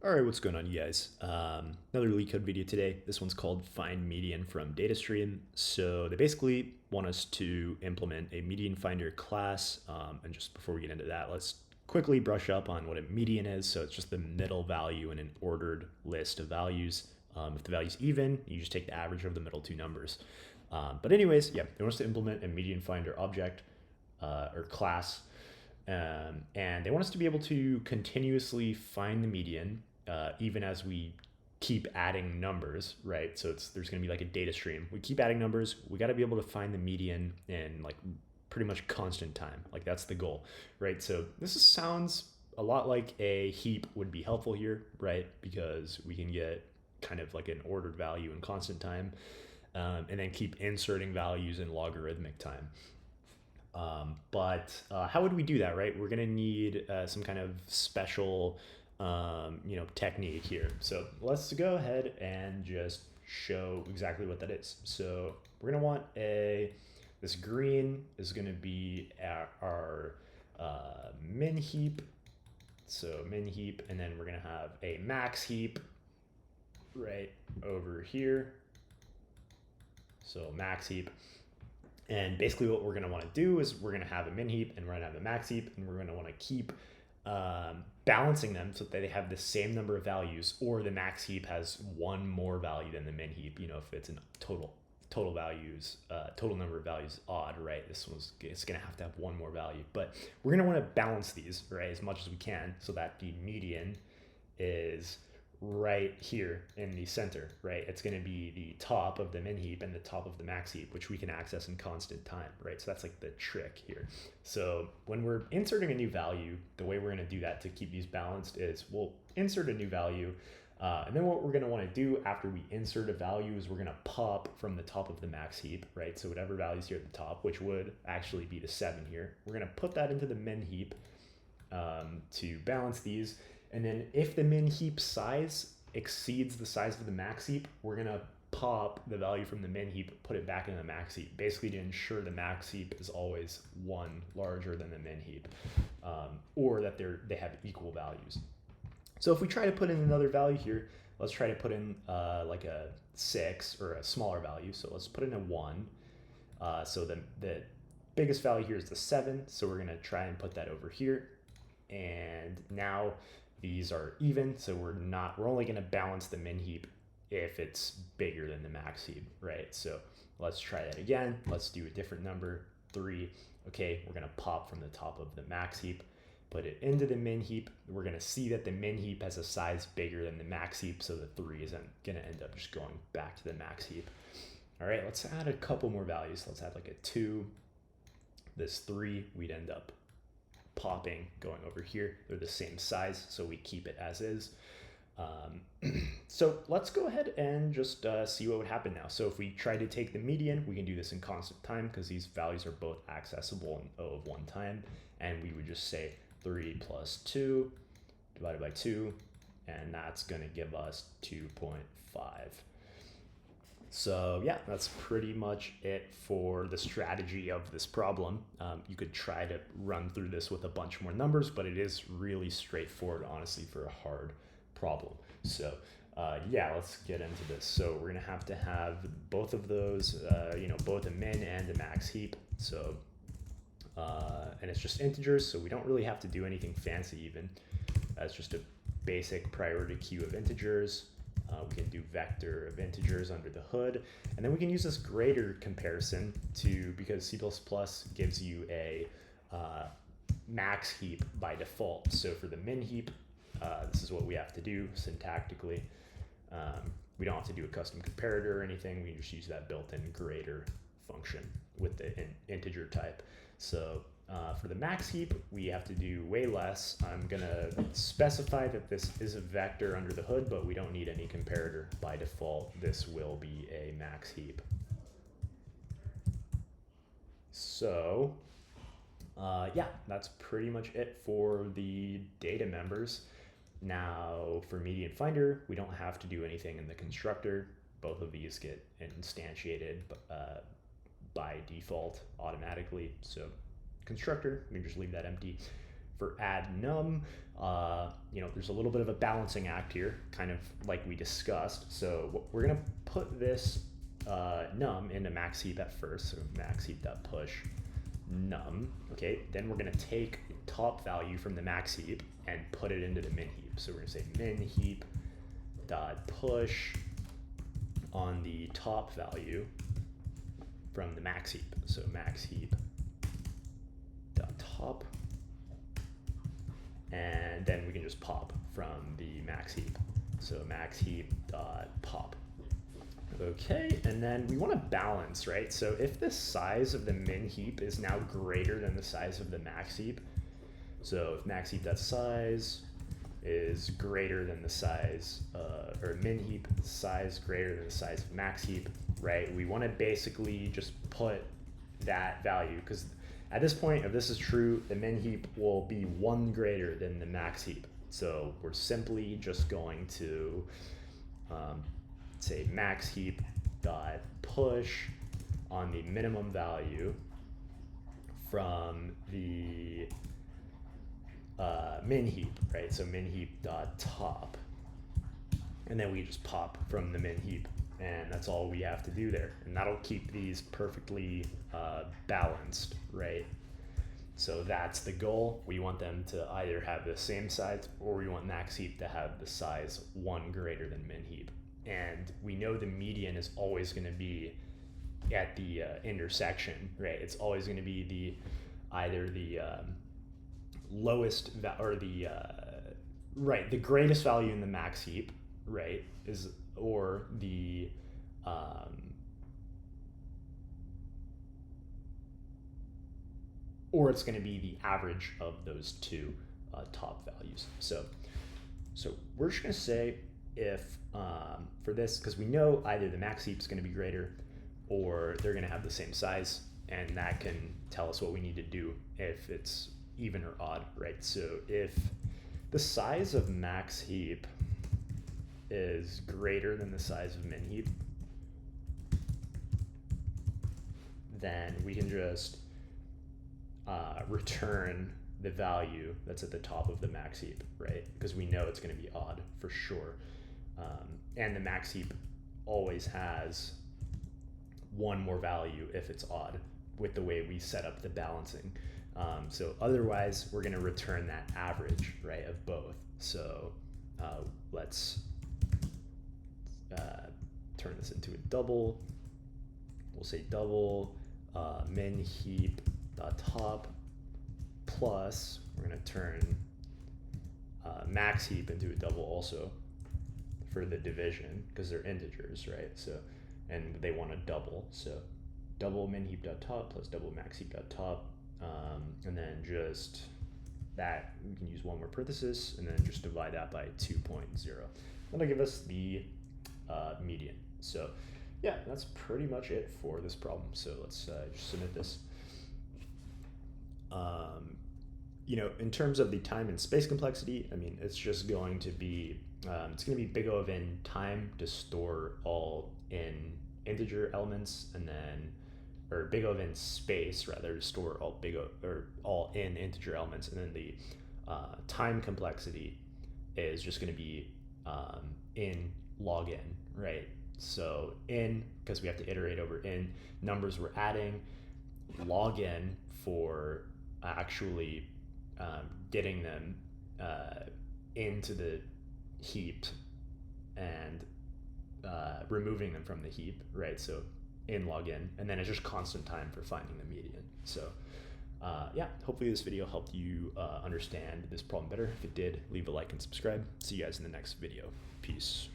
All right, what's going on, you guys? Another LeetCode video today. This one's called Find Median from DataStream. So they basically want us to implement a median finder class. And just before we get into that, let's quickly brush up on what a median is. So it's just the middle value in an ordered list of values. If the value's even, you just take the average of the middle two numbers. But anyways, yeah, they want us to implement a median finder object or class. And they want us to be able to continuously find the median even as we keep adding numbers, right? So there's going to be like a data stream. We keep adding numbers. We got to be able to find the median in like pretty much constant time. Like that's the goal, right? So sounds a lot like a heap would be helpful here, right? Because we can get kind of like an ordered value in constant time, and then keep inserting values in logarithmic time. But how would we do that, right? We're going to need some kind of special, technique here. So let's go ahead and just show exactly what that is. So we're going to want this green is going to be our min heap. So min heap, and then we're going to have a max heap right over here. So max heap. And basically what we're going to want to do is we're going to have a min heap and we're going to have a max heap, and we're going to want to keep balancing them so that they have the same number of values, or the max heap has one more value than the min heap. You know, if it's in total values, total number of values odd, right? It's going to have one more value, but we're going to want to balance these, right, as much as we can so that the median is right here in the center, right? It's going to be the top of the min heap and the top of the max heap, which we can access in constant time, right? So that's like the trick here. So when we're inserting a new value, the way we're going to do that to keep these balanced is we'll insert a new value. And then what we're going to want to do after we insert a value is we're going to pop from the top of the max heap, right? So whatever value's here at the top, which would actually be the 7 here, we're going to put that into the min heap to balance these. And then if the min heap size exceeds the size of the max heap, we're going to pop the value from the min heap, put it back in the max heap, basically to ensure the max heap is always one larger than the min heap, or that they have equal values. So if we try to put in another value here, let's try to put in like a 6 or a smaller value. So let's put in a 1. So the biggest value here is the 7. So we're going to try and put that over here. And now these are even, so we're only going to balance the min heap if it's bigger than the max heap, right? So let's try that again. Let's do a different number, 3. Okay, we're going to pop from the top of the max heap, put it into the min heap. We're going to see that the min heap has a size bigger than the max heap, so the 3 isn't going to end up just going back to the max heap. All right, let's add a couple more values. Let's add like a 2. This 3, we'd end up popping going over here. They're the same size, so we keep it as is. So let's go ahead and just see what would happen now. So if we try to take the median, we can do this in constant time because these values are both accessible in O of 1 time, and we would just say 3 plus 2 divided by 2, and that's going to give us 2.5. So yeah, that's pretty much it for the strategy of this problem. You could try to run through this with a bunch more numbers, but it is really straightforward, honestly, for a hard problem. So yeah, let's get into this. So we're gonna have to have both of those, both a min and a max heap. So, and it's just integers, so we don't really have to do anything fancy even. It's just a basic priority queue of integers. We can do vector of integers under the hood, and then we can use this greater comparison because C++ gives you a max heap by default. So for the min heap, this is what we have to do syntactically. We don't have to do a custom comparator or anything. We just use that built-in greater function with the integer type. So for the max heap, we have to do way less. I'm going to specify that this is a vector under the hood, but we don't need any comparator. By default, this will be a max heap. So yeah, that's pretty much it for the data members. Now for median finder, we don't have to do anything in the constructor. Both of these get instantiated by default automatically. So constructor, we can just leave that empty. for add num, there's a little bit of a balancing act here, kind of like we discussed. So we're gonna put this num into max heap at first, so max heap.push num. Okay, then we're gonna take the top value from the max heap and put it into the min heap. So we're gonna say min heap dot push on the top value from the max heap. So max heap dot top, and then we can just pop from the max heap. So max heap dot pop. Okay, and then we want to balance, right? So if the size of the min heap is now greater than the size of the max heap, so if max heap dot size is greater than the size, or min heap size greater than the size of max heap, right? We want to basically just put that value, because at this point, if this is true, the min heap will be 1 greater than the max heap. So we're simply just going to say max heap dot push on the minimum value from the min heap, right? So min heap dot top, and then we just pop from the min heap, and that's all we have to do there, and that'll keep these perfectly balanced, right? So that's the goal. We want them to either have the same size, or we want max heap to have the size 1 greater than min heap. And we know the median is always going to be at the intersection, right? It's always going to be either the lowest or the greatest value in the max heap, right? Or it's going to be the average of those two top values. So we're just going to say if for this, because we know either the max heap is going to be greater or they're going to have the same size, and that can tell us what we need to do if it's even or odd, right? So if the size of max heap is greater than the size of min heap, then we can just return the value that's at the top of the max heap, right? Because we know it's going to be odd for sure. And the max heap always has 1 more value if it's odd with the way we set up the balancing. So otherwise, we're going to return that average, right, of both. So let's turn this into a double. We'll say double min heap dot top plus, we're going to turn max heap into a double also for the division, because they're integers, right? So, and they want a double, so double min heap dot top plus double max heap dot top, and then just that, we can use 1 more parenthesis, and then just divide that by 2.0. That'll give us the median. So yeah, that's pretty much it for this problem. So let's just submit this. In terms of the time and space complexity, I mean, it's just going to be, it's going to be big O of n time to store all in integer elements, and then, or big O of n space rather, to store all all in integer elements, and then the time complexity is just going to be in log n, right? So in, because we have to iterate over in numbers we're adding, log n for actually getting them into the heap and removing them from the heap, right? So in log n, and then it's just constant time for finding the median. So yeah, hopefully this video helped you understand this problem better. If it did, leave a like and subscribe. See you guys in the next video. Peace.